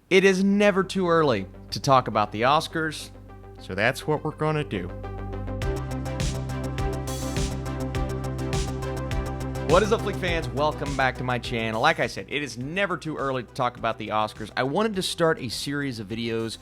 It is never too early to talk about the Oscars, so that's what we're gonna do. What is up, Flick fans? Welcome back to my channel. Like I said, it is never too early to talk about the Oscars. I wanted to start a series of videos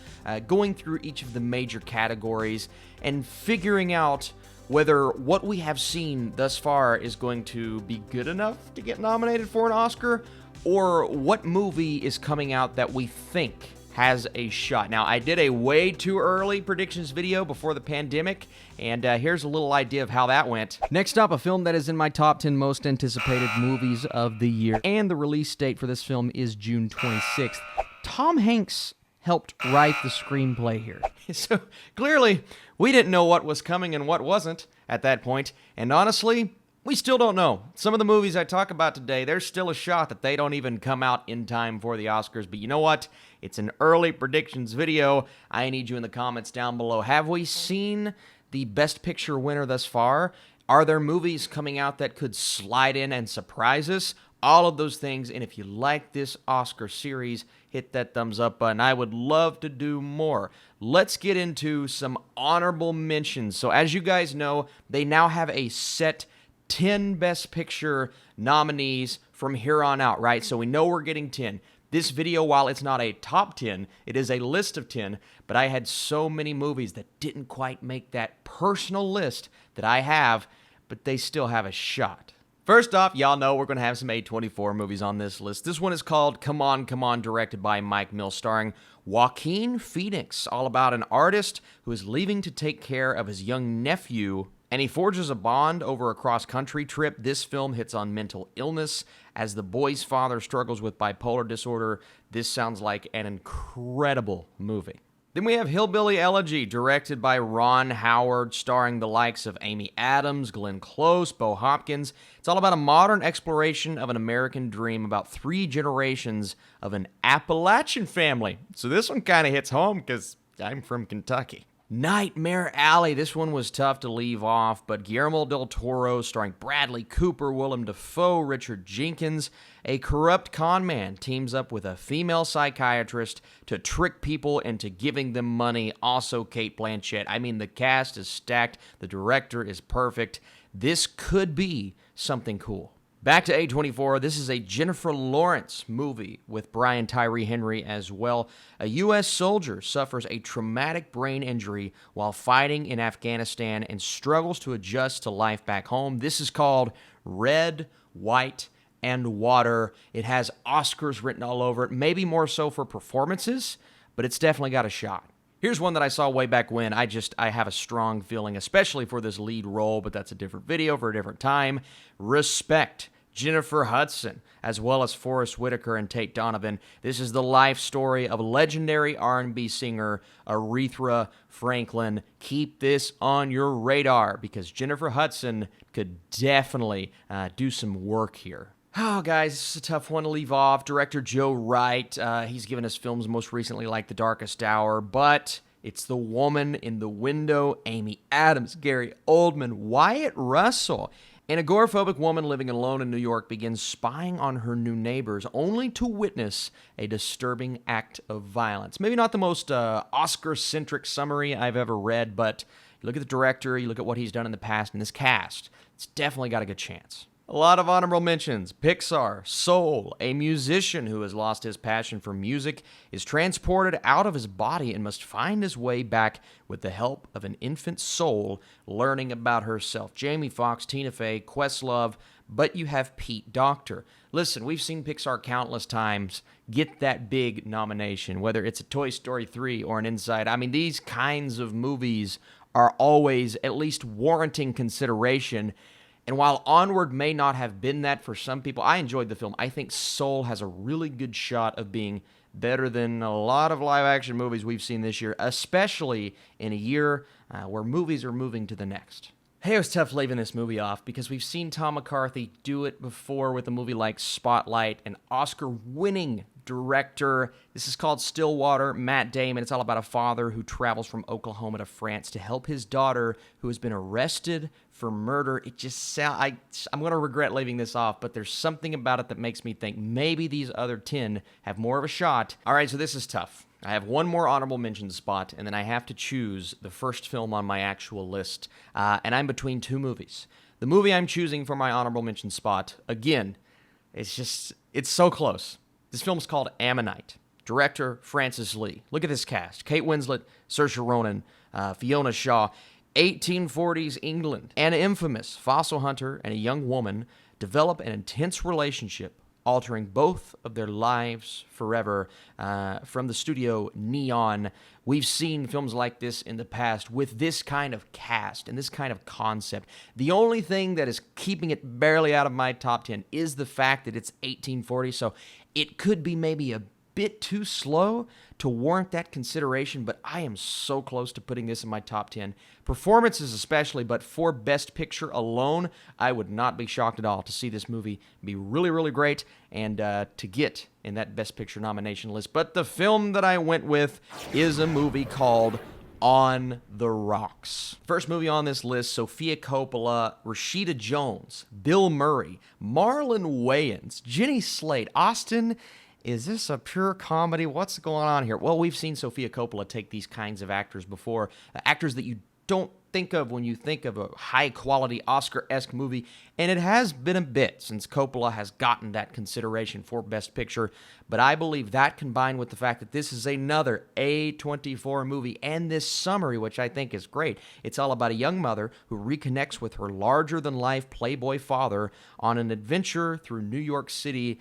going through each of the major categories and figuring out whether what we have seen thus far is going to be good enough to get nominated for an Oscar, or what movie is coming out that we think has a shot. Now, I did a way too early predictions video before the pandemic, and here's a little idea of how that went. Next up, a film that is in my top 10 most anticipated movies of the year, and the release date for this film is June 26th. Tom Hanks helped write the screenplay here. So, clearly, we didn't know what was coming and what wasn't at that point, and honestly, we still don't know. Some of the movies I talk about today, there's still a shot that they don't even come out in time for the Oscars. But you know what? It's an early predictions video. I need you in the comments down below. Have we seen the Best Picture winner thus far? Are there movies coming out that could slide in and surprise us? All of those things. And if you like this Oscar series, hit that thumbs up button. I would love to do more. Let's get into some honorable mentions. So as you guys know, they now have a set 10 Best Picture nominees from here on out, right? So we know we're getting 10. This video, while it's not a top 10, it is a list of 10, but I had so many movies that didn't quite make that personal list that I have, but they still have a shot. First off, y'all know we're going to have some A24 movies on this list. This one is called Come On, Come On, directed by Mike Mills, starring Joaquin Phoenix, all about an artist who is leaving to take care of his young nephew, and he forges a bond over a cross-country trip. This film hits on mental illness as the boy's father struggles with bipolar disorder. This sounds like an incredible movie. Then we have Hillbilly Elegy, directed by Ron Howard, starring the likes of Amy Adams, Glenn Close, Bo Hopkins. It's all about a modern exploration of an American dream about 3 generations of an Appalachian family. So this one kind of hits home because I'm from Kentucky. Nightmare Alley. This one was tough to leave off, but Guillermo del Toro, starring Bradley Cooper, Willem Dafoe, Richard Jenkins. A corrupt con man teams up with a female psychiatrist to trick people into giving them money. Also Cate Blanchett. I mean, the cast is stacked. The director is perfect. This could be something cool. Back to A24, this is a Jennifer Lawrence movie with Brian Tyree Henry as well. A U.S. soldier suffers a traumatic brain injury while fighting in Afghanistan and struggles to adjust to life back home. This is called Red, White, and Water. It has Oscars written all over it, maybe more so for performances, but it's definitely got a shot. Here's one that I saw way back when. I have a strong feeling, especially for this lead role, but that's a different video for a different time. Respect. Jennifer Hudson, as well as Forrest Whitaker and Tate Donovan. This is the life story of legendary R&B singer Aretha Franklin. Keep this on your radar because Jennifer Hudson could definitely do some work here. Oh, guys, this is a tough one to leave off. Director Joe Wright, he's given us films most recently like The Darkest Hour, but it's The Woman in the Window, Amy Adams, Gary Oldman, Wyatt Russell. An agoraphobic woman living alone in New York begins spying on her new neighbors only to witness a disturbing act of violence. Maybe not the most Oscar-centric summary I've ever read, but you look at the director, you look at what he's done in the past, and this cast, it's definitely got a good chance. A lot of honorable mentions. Pixar, Soul, a musician who has lost his passion for music, is transported out of his body and must find his way back with the help of an infant soul learning about herself. Jamie Foxx, Tina Fey, Questlove, but you have Pete Docter. Listen, we've seen Pixar countless times get that big nomination, whether it's a Toy Story 3 or an Inside. I mean, these kinds of movies are always at least warranting consideration. And while Onward may not have been that for some people, I enjoyed the film. I think Soul has a really good shot of being better than a lot of live-action movies we've seen this year, especially in a year where movies are moving to the next. Hey, it was tough leaving this movie off because we've seen Tom McCarthy do it before with a movie like Spotlight, an Oscar-winning director. This is called Stillwater, Matt Damon. It's all about a father who travels from Oklahoma to France to help his daughter who has been arrested for murder. It just sounds... I'm going to regret leaving this off, but there's something about it that makes me think maybe these other 10 have more of a shot. All right, so this is tough. I have one more honorable mention spot, and then I have to choose the first film on my actual list, and I'm between two movies. The movie I'm choosing for my honorable mention spot, again, it's so close. This film's called Ammonite. Director, Francis Lee. Look at this cast. Kate Winslet, Saoirse Ronan, Fiona Shaw. 1840s England. An infamous fossil hunter and a young woman develop an intense relationship, altering both of their lives forever. From the studio Neon, we've seen films like this in the past with this kind of cast and this kind of concept. The only thing that is keeping it barely out of my top 10 is the fact that it's 1840, so it could be maybe a bit too slow to warrant that consideration, but I am so close to putting this in my top 10. Performances especially, but for Best Picture alone, I would not be shocked at all to see this movie be really, really great and to get in that Best Picture nomination list. But the film that I went with is a movie called On the Rocks. First movie on this list, Sofia Coppola, Rashida Jones, Bill Murray, Marlon Wayans, Jenny Slate, Austin. Is this a pure comedy? What's going on here? Well, we've seen Sofia Coppola take these kinds of actors before, actors that you don't think of when you think of a high-quality Oscar-esque movie, and it has been a bit since Coppola has gotten that consideration for Best Picture, but I believe that combined with the fact that this is another A24 movie, and this summary, which I think is great. It's all about a young mother who reconnects with her larger-than-life playboy father on an adventure through New York City.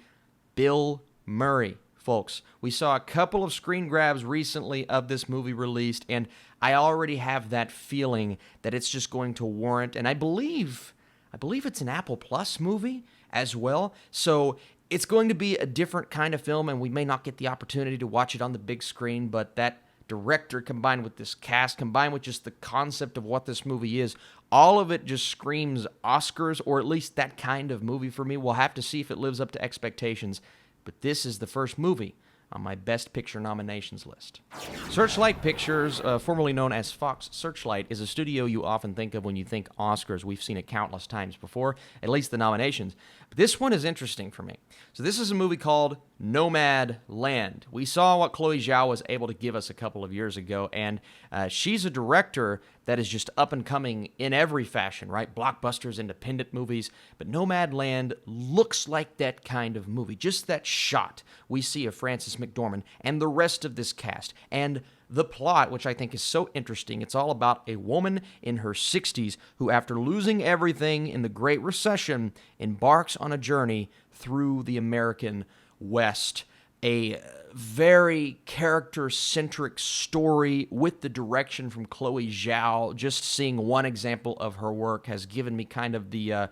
Bill Murray, folks. We saw a couple of screen grabs recently of this movie released, and I already have that feeling that it's just going to warrant, and I believe it's an Apple Plus movie as well, so it's going to be a different kind of film, and we may not get the opportunity to watch it on the big screen, but that director combined with this cast, combined with just the concept of what this movie is, all of it just screams Oscars, or at least that kind of movie for me. We'll have to see if it lives up to expectations. But this is the first movie on my Best Picture nominations list. Searchlight Pictures, formerly known as Fox Searchlight, is a studio you often think of when you think Oscars. We've seen it countless times before, at least the nominations. But this one is interesting for me. So this is a movie called Nomad Land. We saw what Chloe Zhao was able to give us a couple of years ago, and she's a director that is just up and coming in every fashion, right? Blockbusters, independent movies. But Nomad Land looks like that kind of movie. Just that shot we see of Frances McDormand and the rest of this cast. And the plot, which I think is so interesting, it's all about a woman in her 60s who, after losing everything in the Great Recession, embarks on a journey through the American West. A very character-centric story with the direction from Chloe Zhao. Just seeing one example of her work has given me kind of the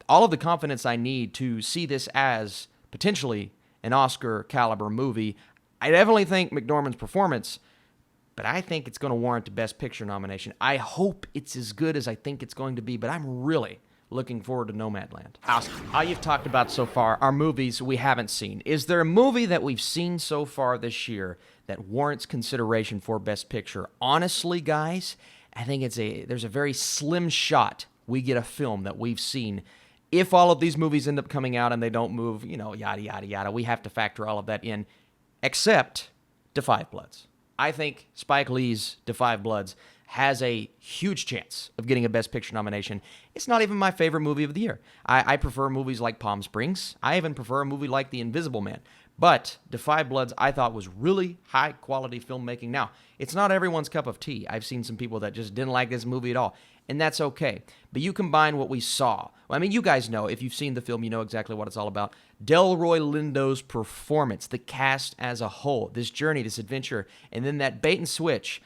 all of the confidence I need to see this as potentially an Oscar-caliber movie. I definitely think McDormand's performance, but I think it's going to warrant a Best Picture nomination. I hope it's as good as I think it's going to be, but I'm really looking forward to Nomadland. All you've talked about so far are movies we haven't seen. Is there a movie that we've seen so far this year that warrants consideration for Best Picture? Honestly, guys, I think there's a very slim shot we get a film that we've seen. If all of these movies end up coming out and they don't move, yada, yada, yada, we have to factor all of that in, except Da 5 Bloods. I think Spike Lee's Da 5 Bloods has a huge chance of getting a Best Picture nomination. It's not even my favorite movie of the year. I prefer movies like Palm Springs. I even prefer a movie like The Invisible Man. But Da 5 Bloods, I thought, was really high-quality filmmaking. Now, it's not everyone's cup of tea. I've seen some people that just didn't like this movie at all, and that's okay. But you combine what we saw. Well, I mean, you guys know. If you've seen the film, you know exactly what it's all about. Delroy Lindo's performance, the cast as a whole, this journey, this adventure, and then that bait and switch,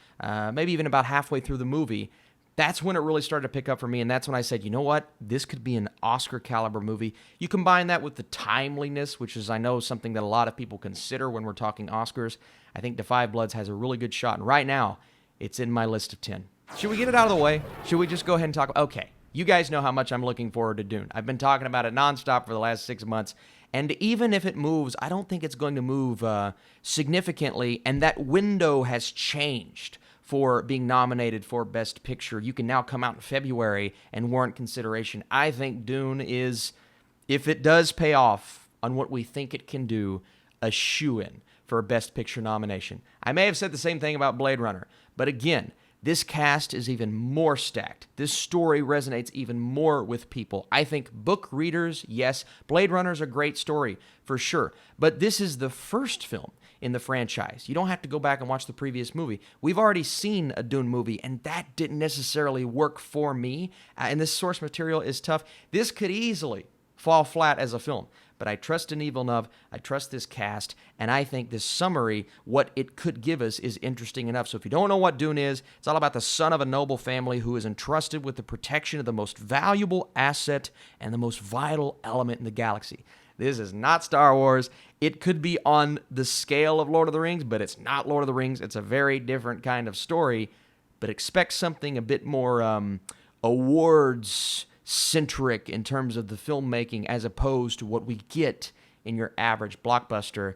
maybe even about halfway through the movie, that's when it really started to pick up for me, and that's when I said, you know what? This could be an Oscar-caliber movie. You combine that with the timeliness, which is, I know, something that a lot of people consider when we're talking Oscars. I think Da 5 Bloods has a really good shot, and right now, it's in my list of 10. Should we get it out of the way? Should we just go ahead and talk? Okay, you guys know how much I'm looking forward to Dune. I've been talking about it nonstop for the last 6 months, And even if it moves, I don't think it's going to move significantly, and that window has changed for being nominated for Best Picture. You can now come out in February and warrant consideration. I think Dune is, if it does pay off on what we think it can do, a shoo-in for a Best Picture nomination. I may have said the same thing about Blade Runner, but again, this cast is even more stacked. This story resonates even more with people. I think book readers, yes, Blade Runner's a great story, for sure. But this is the first film in the franchise. You don't have to go back and watch the previous movie. We've already seen a Dune movie, and that didn't necessarily work for me. And this source material is tough. This could easily fall flat as a film. But I trust Denis Villeneuve, I trust this cast, and I think this summary, what it could give us, is interesting enough. So if you don't know what Dune is, it's all about the son of a noble family who is entrusted with the protection of the most valuable asset and the most vital element in the galaxy. This is not Star Wars. It could be on the scale of Lord of the Rings, but it's not Lord of the Rings. It's a very different kind of story, but expect something a bit more awards centric in terms of the filmmaking as opposed to what we get in your average blockbuster.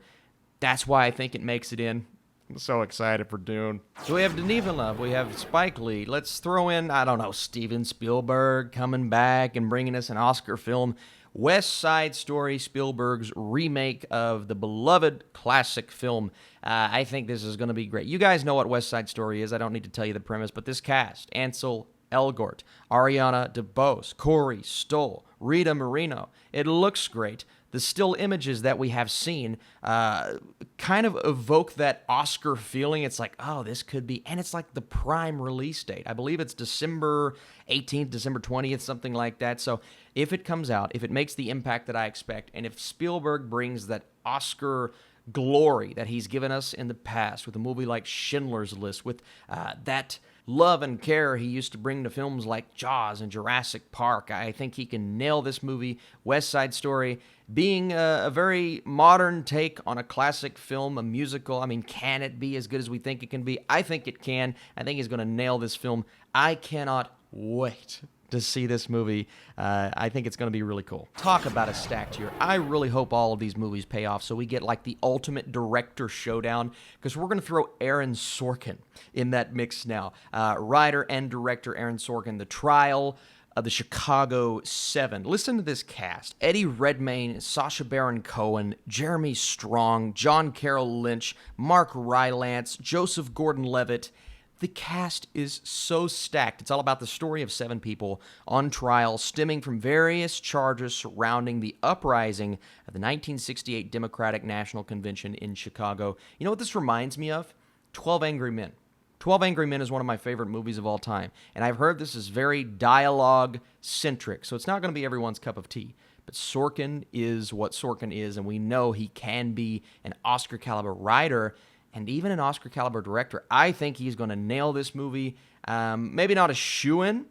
That's why I think it makes it in. I'm so excited for Dune. So we have Denis Villeneuve, we have Spike Lee. Let's throw in, I don't know, Steven Spielberg coming back and bringing us an Oscar film. West Side Story, Spielberg's remake of the beloved classic film. I think this is going to be great. You guys know what West Side Story is. I don't need to tell you the premise, but this cast, Ansel Elgort, Ariana DeBose, Corey Stoll, Rita Moreno. It looks great. The still images that we have seen kind of evoke that Oscar feeling. It's like, oh, this could be, and it's like the prime release date. I believe it's December 18th, December 20th, something like that. So if it comes out, if it makes the impact that I expect, and if Spielberg brings that Oscar glory that he's given us in the past with a movie like Schindler's List, with that love and care he used to bring to films like Jaws and Jurassic Park, I think he can nail this movie. West Side Story being a very modern take on a classic film, a musical. I mean, can it be as good as we think it can be? I think it can. I think he's going to nail this film. I cannot wait to see this movie. I think it's going to be really cool. Talk about a stacked year. I really hope all of these movies pay off so we get like the ultimate director showdown, because we're going to throw Aaron Sorkin in that mix now. Writer and director Aaron Sorkin, The Trial of the Chicago 7. Listen to this cast. Eddie Redmayne, Sacha Baron Cohen, Jeremy Strong, John Carroll Lynch, Mark Rylance, Joseph Gordon-Levitt. The cast is so stacked. It's all about the story of 7 people on trial stemming from various charges surrounding the uprising of the 1968 Democratic National Convention in Chicago. You know what this reminds me of? 12 Angry Men. 12 Angry Men is one of my favorite movies of all time, and I've heard this is very dialogue-centric, so it's not going to be everyone's cup of tea. But Sorkin is what Sorkin is, and we know he can be an Oscar-caliber writer and even an Oscar-caliber director. I think he's going to nail this movie. Maybe not a shoo-in,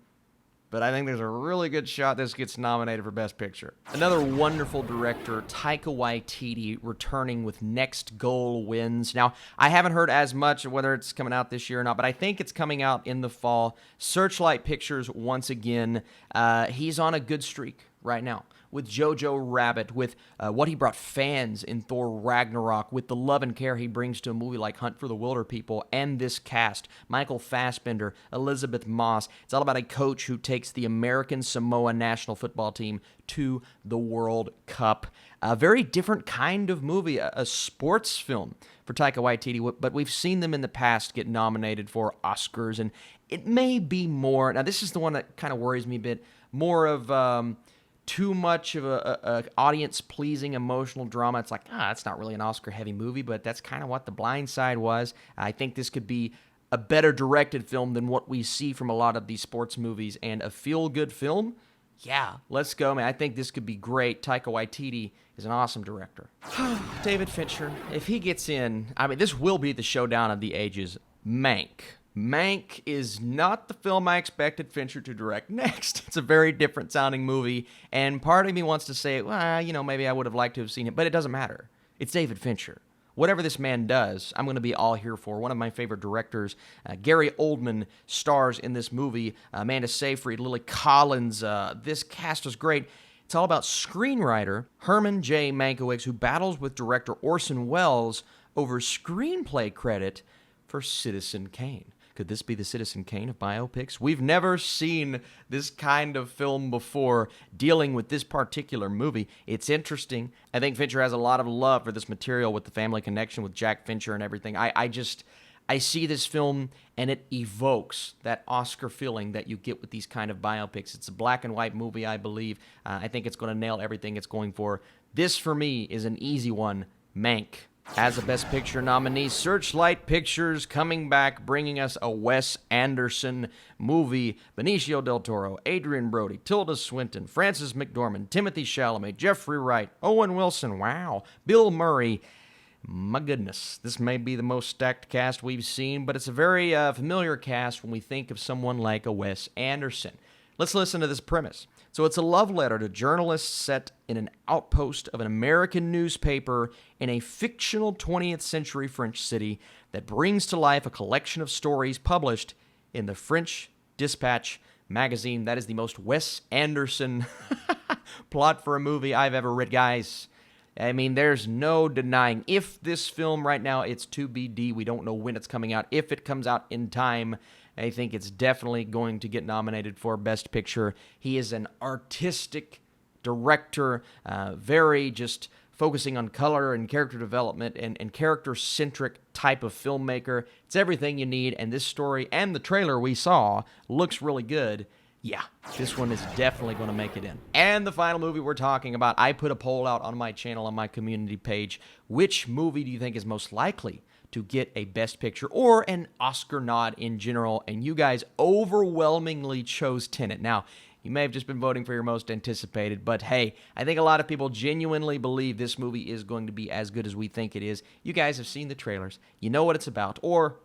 but I think there's a really good shot this gets nominated for Best Picture. Another wonderful director, Taika Waititi, returning with Next Goal Wins. Now, I haven't heard as much whether it's coming out this year or not, but I think it's coming out in the fall. Searchlight Pictures, once again, he's on a good streak right now with Jojo Rabbit, with what he brought fans in Thor Ragnarok, with the love and care he brings to a movie like Hunt for the Wilder People, and this cast, Michael Fassbender, Elizabeth Moss. It's all about a coach who takes the American Samoa national football team to the World Cup. A very different kind of movie, a sports film for Taika Waititi, but we've seen them in the past get nominated for Oscars, and it may be more, now this is the one that kind of worries me a bit, more of too much of a audience-pleasing emotional drama. It's like, that's not really an Oscar-heavy movie, but that's kind of what The Blind Side was. I think this could be a better directed film than what we see from a lot of these sports movies, and a feel-good film. Yeah, let's go, man. I think this could be great. Taika Waititi is an awesome director. David Fincher, if he gets in, I mean, this will be the showdown of the ages. Mank. Mank is not the film I expected Fincher to direct next. It's a very different sounding movie, and part of me wants to say, well, maybe I would have liked to have seen it, but it doesn't matter. It's David Fincher. Whatever this man does, I'm going to be all here for. One of my favorite directors, Gary Oldman, stars in this movie. Amanda Seyfried, Lily Collins. This cast is great. It's all about screenwriter Herman J. Mankiewicz, who battles with director Orson Welles over screenplay credit for Citizen Kane. Could this be the Citizen Kane of biopics? We've never seen this kind of film before dealing with this particular movie. It's interesting. I think Fincher has a lot of love for this material with the family connection with Jack Fincher and everything. I see this film and it evokes that Oscar feeling that you get with these kind of biopics. It's a black and white movie, I believe. I think it's going to nail everything it's going for. This, for me, is an easy one. Mank. As a Best Picture nominee, Searchlight Pictures coming back, bringing us a Wes Anderson movie. Benicio del Toro, Adrian Brody, Tilda Swinton, Frances McDormand, Timothée Chalamet, Jeffrey Wright, Owen Wilson, wow, Bill Murray. My goodness, this may be the most stacked cast we've seen, but it's a very familiar cast when we think of someone like a Wes Anderson. Let's listen to this premise. So it's a love letter to journalists set in an outpost of an American newspaper in a fictional 20th century French city that brings to life a collection of stories published in the French Dispatch magazine. That is the most Wes Anderson plot for a movie I've ever read, guys. I mean, there's no denying. If this film right now, it's TBD. We don't know when it's coming out. If it comes out in time, I think it's definitely going to get nominated for Best Picture. He is an artistic director, very just focusing on color and character development and character-centric type of filmmaker. It's everything you need, and this story and the trailer we saw looks really good. Yeah, this one is definitely going to make it in. And the final movie we're talking about, I put a poll out on my channel, on my community page. Which movie do you think is most likely to get a Best Picture or an Oscar nod in general? And you guys overwhelmingly chose Tenet. Now, you may have just been voting for your most anticipated, but hey, I think a lot of people genuinely believe this movie is going to be as good as we think it is. You guys have seen the trailers. You know what it's about, or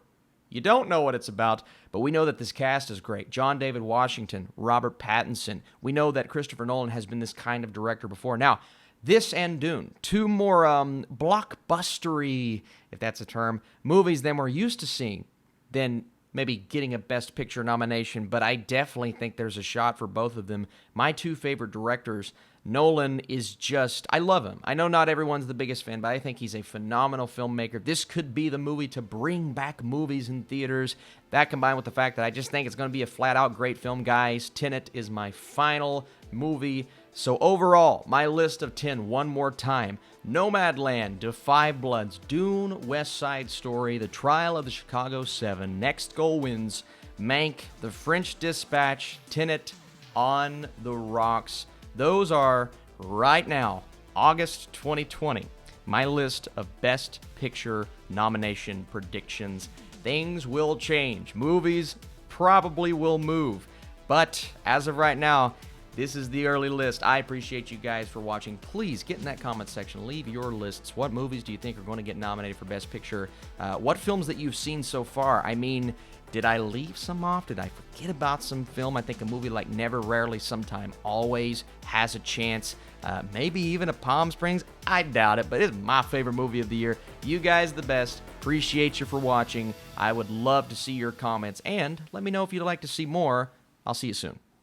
you don't know what it's about, but we know that this cast is great. John David Washington, Robert Pattinson. We know that Christopher Nolan has been this kind of director before. Now, this and Dune, two more blockbustery, if that's a term, movies than we're used to seeing, than maybe getting a Best Picture nomination, but I definitely think there's a shot for both of them. My two favorite directors, Nolan is just, I love him. I know not everyone's the biggest fan, but I think he's a phenomenal filmmaker. This could be the movie to bring back movies in theaters. That combined with the fact that I just think it's going to be a flat-out great film, guys. Tenet is my final movie. So overall, my list of 10 one more time. Nomadland, Da 5 Bloods, Dune, West Side Story, The Trial of the Chicago 7, Next Goal Wins, Mank, The French Dispatch, Tenet, On the Rocks. Those are, right now, August 2020, my list of Best Picture nomination predictions. Things will change. Movies probably will move. But as of right now, this is the early list. I appreciate you guys for watching. Please get in that comment section. Leave your lists. What movies do you think are going to get nominated for Best Picture? What films that you've seen so far? I mean, did I leave some off? Did I forget about some film? I think a movie like Never, Rarely, Sometime, Always has a chance. Maybe even a Palm Springs. I doubt it, but it's my favorite movie of the year. You guys the best. Appreciate you for watching. I would love to see your comments, and let me know if you'd like to see more. I'll see you soon.